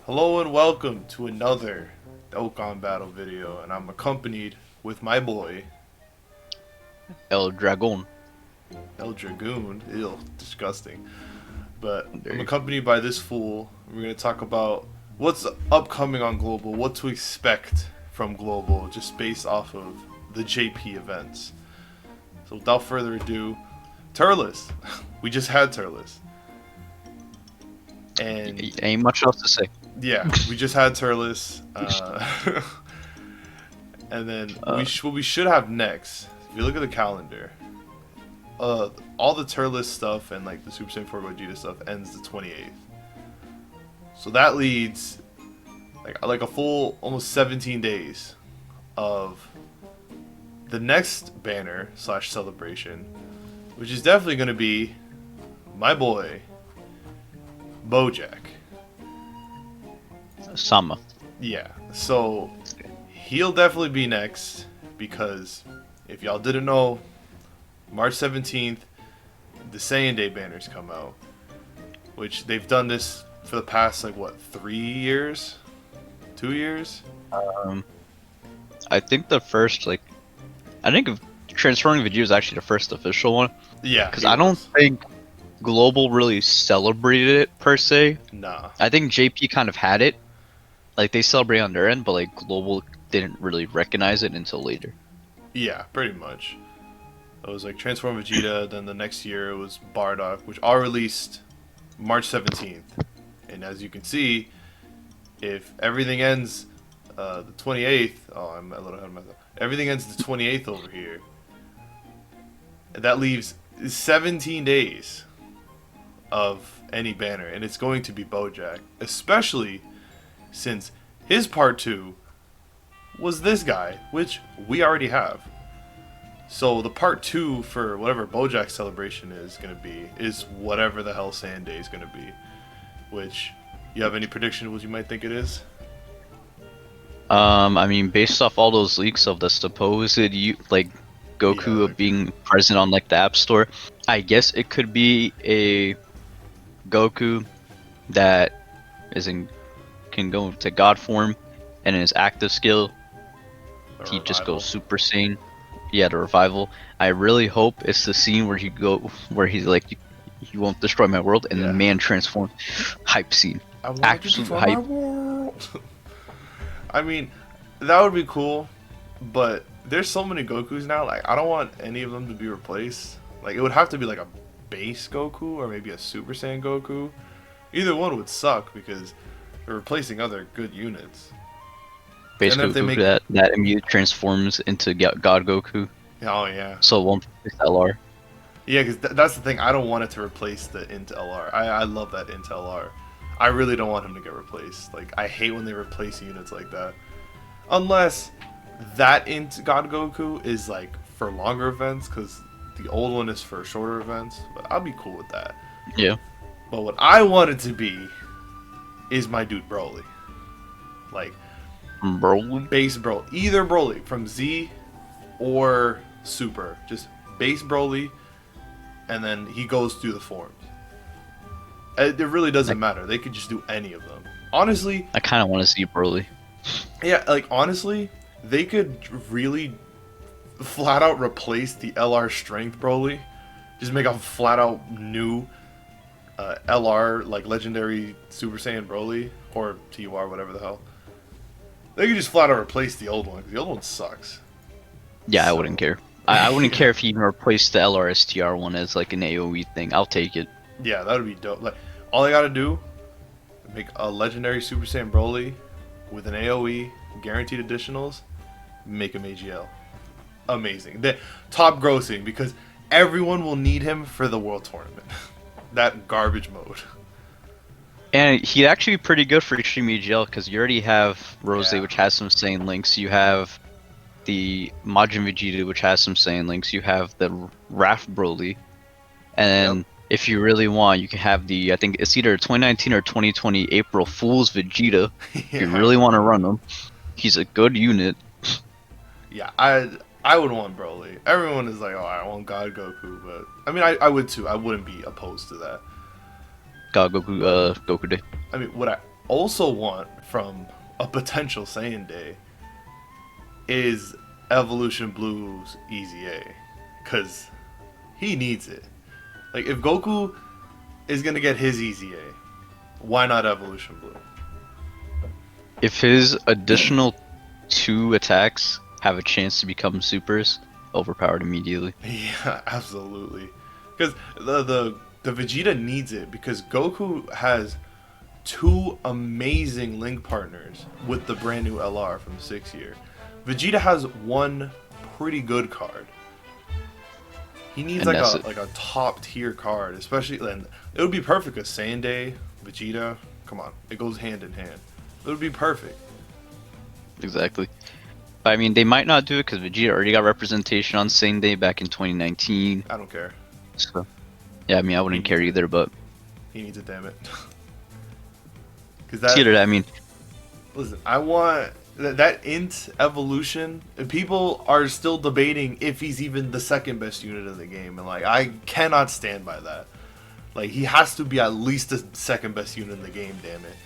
Hello and welcome to another Dokkan battle video, and I'm accompanied with my boy El Dragon. El Dragoon. Ew, disgusting. But There I'm you accompanied by this fool. We're gonna talk about what's upcoming on Global, what to expect from Global, just based off of the JP events. So without further ado, Turles. We just had Turles, and Ain't much else to say. yeah, we just had Turles. And then Uh, what we should have next, if you look at the calendar, all the Turles stuff and like the Super Saiyan 4 Gogeta stuff ends the 28th. So that leads like a full almost 17 days of the next banner slash celebration, which is definitely going to be my boy Bojack. Sama. Yeah, so he'll definitely be next because if y'all didn't know, March 17th, the Saiyan Day banners come out, which they've done this for the past, like, what, 3 years? 2 years? Um, I think the first, I think of Transforming Vegeta is actually the first official one. Yeah, Because it I don't was. think Global really celebrated it, per se. Nah. I think JP kind of had it. Like, they celebrate on their end, but, like, Global didn't really recognize it until later. Yeah, pretty much. It was like Transform Vegeta, then the next year it was Bardock, which all released March 17th. And as you can see, if everything ends the 28th, oh, I'm a little ahead of myself. Everything ends the 28th over here. That leaves 17 days of any banner, and it's going to be Bojack, especially since his part 2 was this guy, which we already have. So the part 2 for whatever Bojack celebration is going to be is whatever the hell Sand Day is going to be. Which, you have any prediction of what you might think it is? I mean, based off all those leaks of the supposed, Yeah, Goku being present on, like, the App Store, I guess it could be a Goku that is in can go to God form, and in his active skill, a he just goes revival. Super Saiyan. Yeah, the revival. I really hope it's the scene where he's like, "You won't destroy my world," and the Yeah. man transformed. Hype scene, I wanted to absolute destroy my hype. world. I mean, that would be cool, but there's so many Gokus now. Like, I don't want any of them to be replaced. Like, it would have to be like a base Goku or maybe a Super Saiyan Goku. Either one would suck because they're replacing other good units. And then Basically, if they Goku make, that immediately transforms into God Goku, oh yeah, so it won't replace LR. yeah, because that's the thing. I don't want it to replace the Int LR. I love that Int LR. I really don't want him to get replaced. Like, I hate when they replace units like that. Unless that Int God Goku is like for longer events, because the old one is for shorter events. But I'll be cool with that. Yeah, But what I want it to be is my dude Broly. Like, Broly. base Broly. Either Broly from Z or Super. Just base Broly, and then he goes through the forms. It really doesn't matter. They could just do any of them. Honestly, I kind of want to see Broly. yeah, like honestly, they could really flat out replace the LR Strength Broly. Just make a flat out new LR like legendary Super Saiyan Broly or TUR whatever the hell. They could just flat out replace the old one because the old one sucks. Yeah, I So wouldn't care. I wouldn't yeah, care if he even replaced the LRSTR one as like an AOE thing. I'll take it. yeah, that would be dope. Like all I gotta do, make a legendary Super Saiyan Broly with an AOE, guaranteed additionals, make him AGL. Amazing. The top grossing because everyone will need him for the world tournament. That garbage mode. And he'd actually be pretty good for Extreme EGL because you already have Rose, Yeah. which has some Saiyan links. You have the Majin Vegeta, which has some Saiyan links. You have the Raph Broly. Yep. And if you really want, you can have I think it's either 2019 or 2020 April Fool's Vegeta. If you Yeah. really want to run him, he's a good unit. Yeah. I would want Broly. Everyone is like, oh, I want God Goku, but I mean, I would too. I wouldn't be opposed to that. God Goku, But Goku Day. I mean, what also want from a potential Saiyan Day is Evolution Blue's Easy A, because he needs it. Like, if Goku is gonna get his Easy A, why not Evolution Blue? If his additional 2 attacks have a chance to become supers, overpowered immediately. Yeah, absolutely. Because the Vegeta needs it, because Goku has 2 amazing link partners with the brand new LR from 6 year. Vegeta has 1 pretty good card. He needs And like a top tier card, especially then. It would be perfect as Saiyan Day, Vegeta. Come on, it goes hand in hand. It would be perfect. Exactly. But I mean, they might not do it because Vegeta already got representation on Same Day back in 2019. I don't care. So, yeah, I mean, I wouldn't care either, but He needs it, damn it. Because it's either that, I mean, listen, I want that int evolution. People are still debating if he's even the second best unit in the game, and like I cannot stand by that. Like, he has to be at least the second best unit in the game, damn it.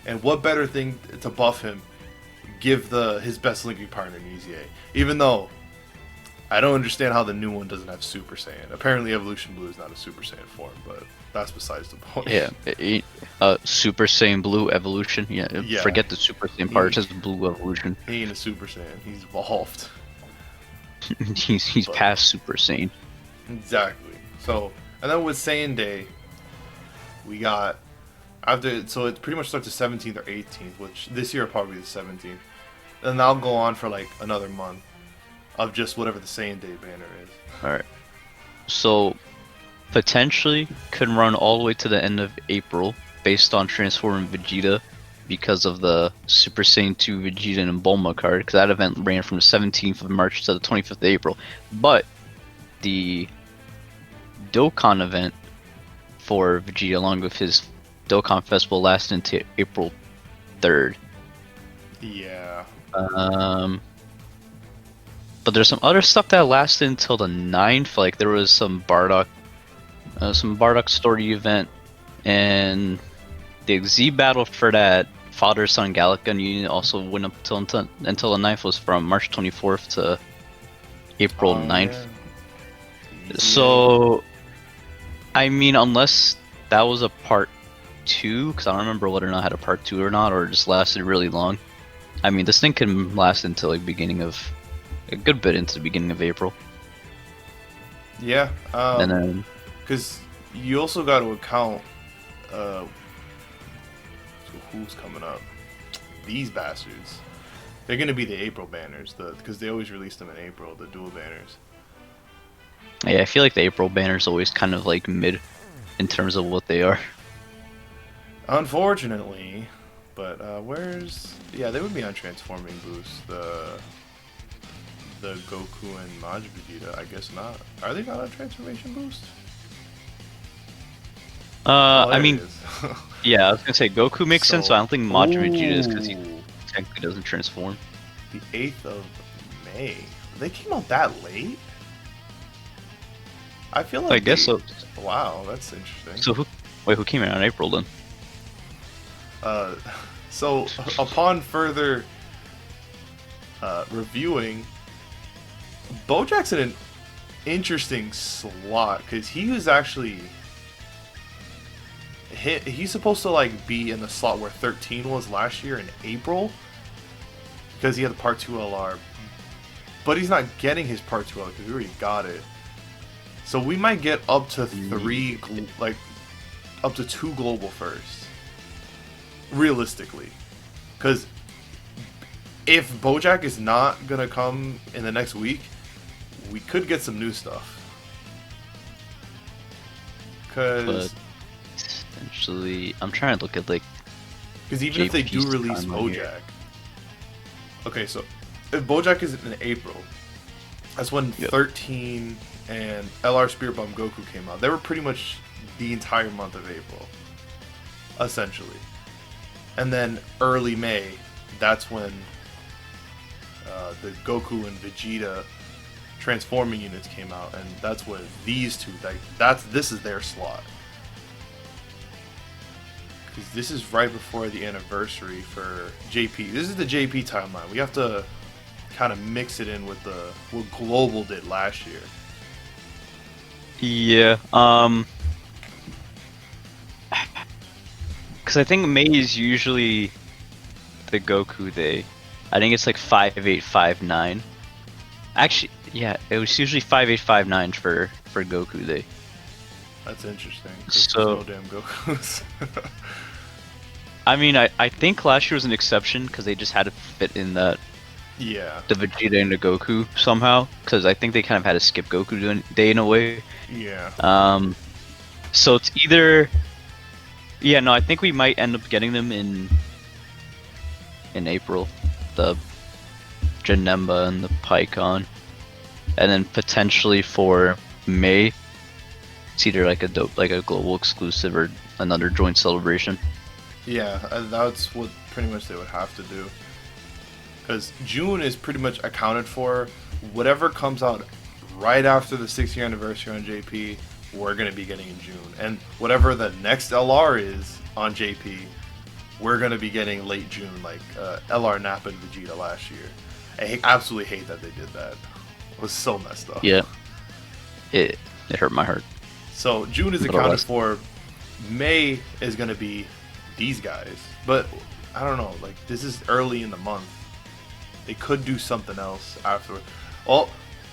And what better thing to buff him? Give his best linking partner an Easy A. Even though I don't understand how the new one doesn't have Super Saiyan. Apparently Evolution Blue is not a Super Saiyan form, but that's besides the point. yeah, Super Saiyan Blue Evolution. Yeah, forget the Super Saiyan part. It's just Blue Evolution. He ain't a Super Saiyan. He's evolved. he's past Super Saiyan. Exactly. So, and then with Saiyan Day, we got so it pretty much starts the 17th or 18th, which this year will probably be the 17th. And that'll go on for like another month of just whatever the Saiyan Day banner is. Alright. So, potentially could run all the way to the end of April based on transforming Vegeta because of the Super Saiyan 2 Vegeta and Bulma card, because that event ran from the 17th of March to the 25th of April. But the Dokkan event for Vegeta, along with his Dokkan Festival, lasted until April 3rd. Yeah. But there's some other stuff that lasted until the 9th. Like, there was some Bardock story event, and the Z battle for that Father Son Gallican unit also went up until the 9th. Was from March 24th to April 9th. Yeah. So, I mean, unless that was a part 2, because I don't remember whether or not it had a part 2 or not, or it just lasted really long. I mean, this thing can last until like a good bit into the beginning of April. Yeah. And then, because you also got to account so who's coming up. These bastards. They're gonna be the April banners, because they always release them in April, the dual banners. yeah, I feel like the April banner is always kind of like mid in terms of what they are. Unfortunately, but yeah, they would be on transforming boost. The Goku and Majin Vegeta, I guess not. Are they not on transformation boost? I mean, yeah, I was gonna say Goku makes sense, so I don't think Majin Vegeta is because he Ooh. technically doesn't transform. The 8th of May. They came out that late? I feel like I guess so. Wow, that's interesting. So who came out in April then? So upon further reviewing, Bojack's in an interesting slot because he was actually he's supposed to like be in the slot where 13 was last year in April because he had the Part 2 LR, but he's not getting his Part 2 LR because we already got it. So we might get up to up to 2 global firsts, realistically, because if Bojack is not gonna come in the next week, we could get some new stuff. Because essentially, I'm trying to look at like. Because even if they do JP's release timeline Bojack, here. okay, so if Bojack is in April, that's when Yep. 13 and LR Spirit Bomb Goku came out. They were pretty much the entire month of April, essentially. And then early May, that's when the Goku and Vegeta transforming units came out, and that's when these two, this is their slot. because this is right before the anniversary for JP. This is the JP timeline. We have to kind of mix it in with what Global did last year. Yeah. Because I think May is usually the Goku Day. I think it's like 5859. Actually, yeah, it was usually 5859 for Goku Day. That's interesting. 'Cause So- there's no damn Gokus. I mean, I think last year was an exception because they just had to fit in the Yeah. Vegeta and the Goku somehow. Because I think they kind of had to skip Goku Day in a way. Yeah. So it's either, yeah, no, I think we might end up getting them in April, the Janemba and the PyCon, and then potentially for May, it's either like a global exclusive or another joint celebration. Yeah, that's what pretty much they would have to do. Because June is pretty much accounted for. Whatever comes out right after the 6-year anniversary on JP, we're going to be getting in June. And whatever the next LR is on JP, we're going to be getting late June, like LR Nappa and Vegeta last year. I absolutely hate that they did that. It was so messed up. Yeah, it hurt my heart. So June is But accounted otherwise- for. May is going to be these guys. But I don't know, like this is early in the month. They could do something else after. Oh,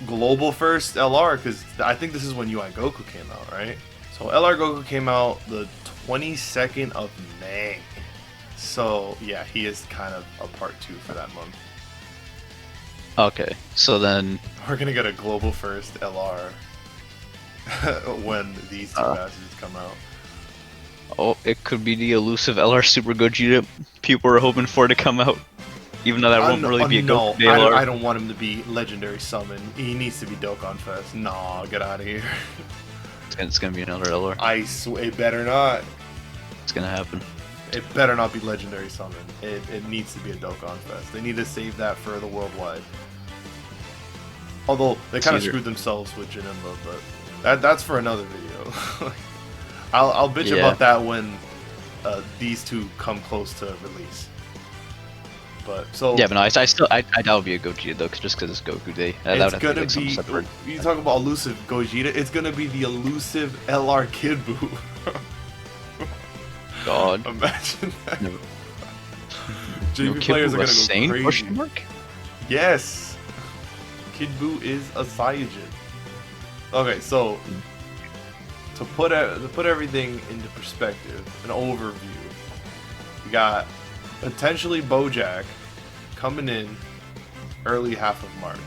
Global first LR, because I think this is when UI Goku came out, right? So LR Goku came out the 22nd of May. So yeah, he is kind of a part 2 for that month. Okay, so then We're gonna get a Global first LR when these two passages come out. it could be the elusive LR Super Gogeta people are hoping for to come out, even though that won't really be a no, Goku Day LR. I don't want him to be legendary summon. He needs to be Dokkan Fest. Nah, get out of here. It's gonna be another LR. I swear, it better not. It's gonna happen. It better not be legendary summon. It needs to be a Dokkan Fest. They need to save that for the worldwide. Although they kind of Either. screwed themselves with Janemba, but that's for another video. I'll bitch Yeah. about that when these two come close to release. But so Yeah, but no, I doubt it'll be a Gogeta though, just because it's Goku Day. That would it's have to gonna like something be. separate. You talk about elusive Gogeta. It's gonna be the elusive LR Kid Buu. God. Imagine that. Never- JP No, players are gonna go Sane? crazy. Question mark? Yes, Kid Buu is a Saiyajin. Okay, so to put everything into perspective, an overview. We got potentially Bojack coming in early half of March.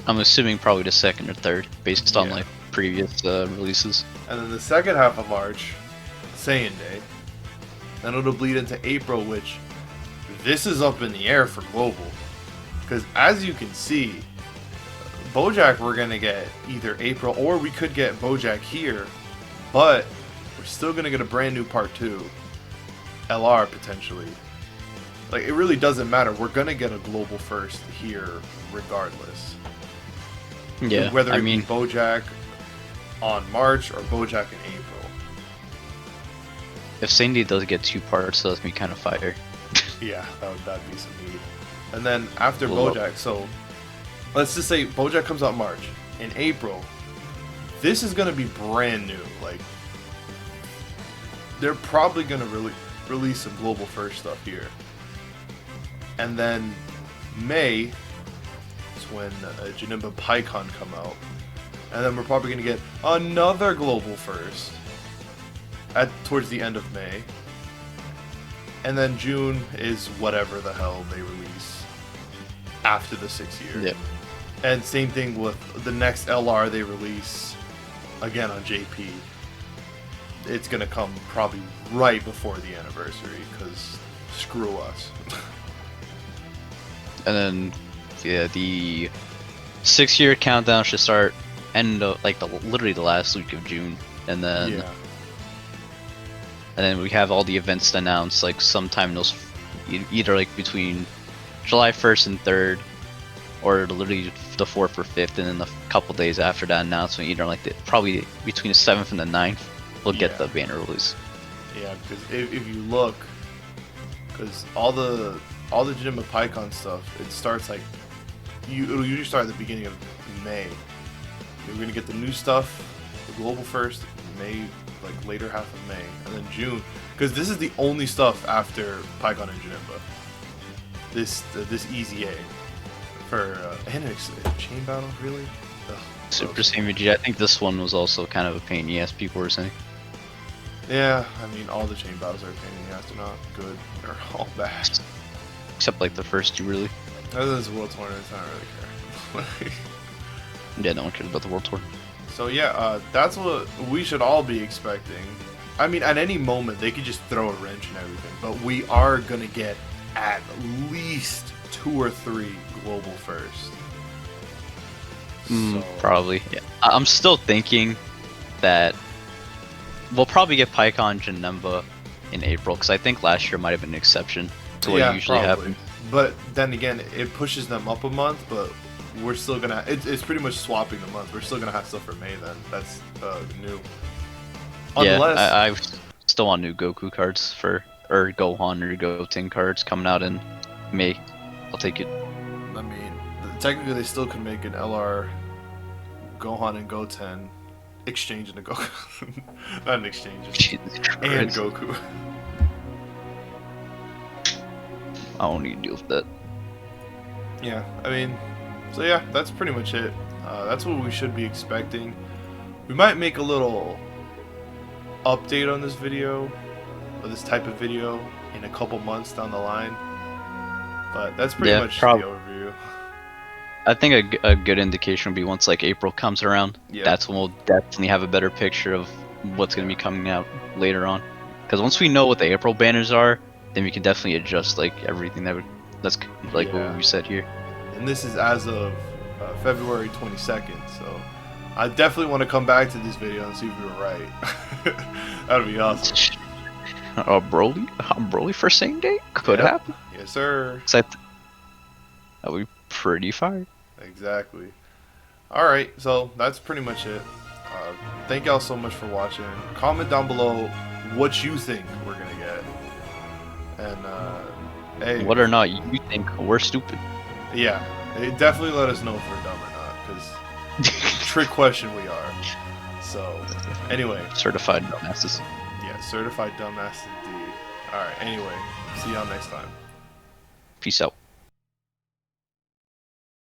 I'm assuming probably the second or third, based on Yeah. like previous releases. And then the second half of March, Saiyan Day. Then it'll bleed into April, which this is up in the air for Global. Because as you can see, Bojack we're going to get either April or we could get Bojack here. But we're still going to get a brand new part 2. LR potentially. Like, it really doesn't matter. We're going to get a Global first here regardless. Yeah, Whether I it mean, be Bojack on March or Bojack in April. if Sandy does get 2 parts, that's me kind of fire. Yeah, that'd be some heat. And then after Well, Bojack, so let's just say Bojack comes out March. In April, this is gonna be brand new. Like they're probably gonna release some global first stuff here. And then May is when Janemba PyCon come out. And then we're probably gonna get another global first towards the end of May. And then June is whatever the hell they release after the 6th year. Yep. And same thing with the next LR they release again on JP. It's gonna come probably right before the anniversary because screw us. And then, yeah, the 6-year countdown should start end of like literally the last week of June, and then Yeah. and then we have all the events announced like sometime those either like between July 1st and 3rd, or literally the 4th or 5th, and then a couple days after that announcement, either like probably between the 7th and the 9th, we'll Yeah. get the banner release. Yeah, because if you look, because all the Jinma PyCon stuff, it starts like it'll usually start at the beginning of May. We're gonna get the new stuff, the global first, May, like later half of May, and then June, because this is the only stuff after PyCon and Jinimba. This EZA for and a chain battle, really? Ugh, Super Saiyan Vegeta. I think this one was also kind of a pain in the ass, people were saying. Yeah, I mean all the chain battles are a pain in the ass. They're not good. They're all bad. Except like the first two, really. Other than this World Tournaments, I don't really care. Yeah, no one cares about the World Tour. So yeah, that's what we should all be expecting. I mean, at any moment they could just throw a wrench and everything, but we are gonna get at least 2 or 3 global first. So, Probably. Yeah. I'm still thinking that we'll probably get PyCon Janemba in April, because I think last year might have been an exception to what usually happens. But then again, it pushes them up a month, but we're still gonna. It's pretty much swapping the month. We're still gonna have stuff for May then. That's new. Unless Yeah, I still want new Goku cards or Gohan or Goten cards coming out in May. I'll take it. I mean, technically they still could make an LR Gohan and Goten exchange into Goku. Not an exchange, and Goku. I don't need to deal with that. Yeah, I mean, so yeah, that's pretty much it. That's what we should be expecting. We might make a little update on this video, or this type of video, in a couple months down the line. But that's pretty much the overview. I think a good indication would be once like April comes around. Yeah. That's when we'll definitely have a better picture of what's going to be coming out later on. Because once we know what the April banners are, then we can definitely adjust like everything that's like what we said here. And this is as of February 22nd, so I definitely want to come back to this video and see if we were right. That'd be awesome. Broly for same day? Could happen. Yes, sir. That would be pretty fire. Exactly. Alright, so that's pretty much it. Thank y'all so much for watching. Comment down below what you think we're gonna get. And, hey. Whether or not you think we're stupid. Yeah, definitely let us know if we're dumb or not, because trick question we are. So, anyway. Certified dumbasses. Yeah, certified dumbass indeed. Alright, anyway, see y'all next time. Peace out.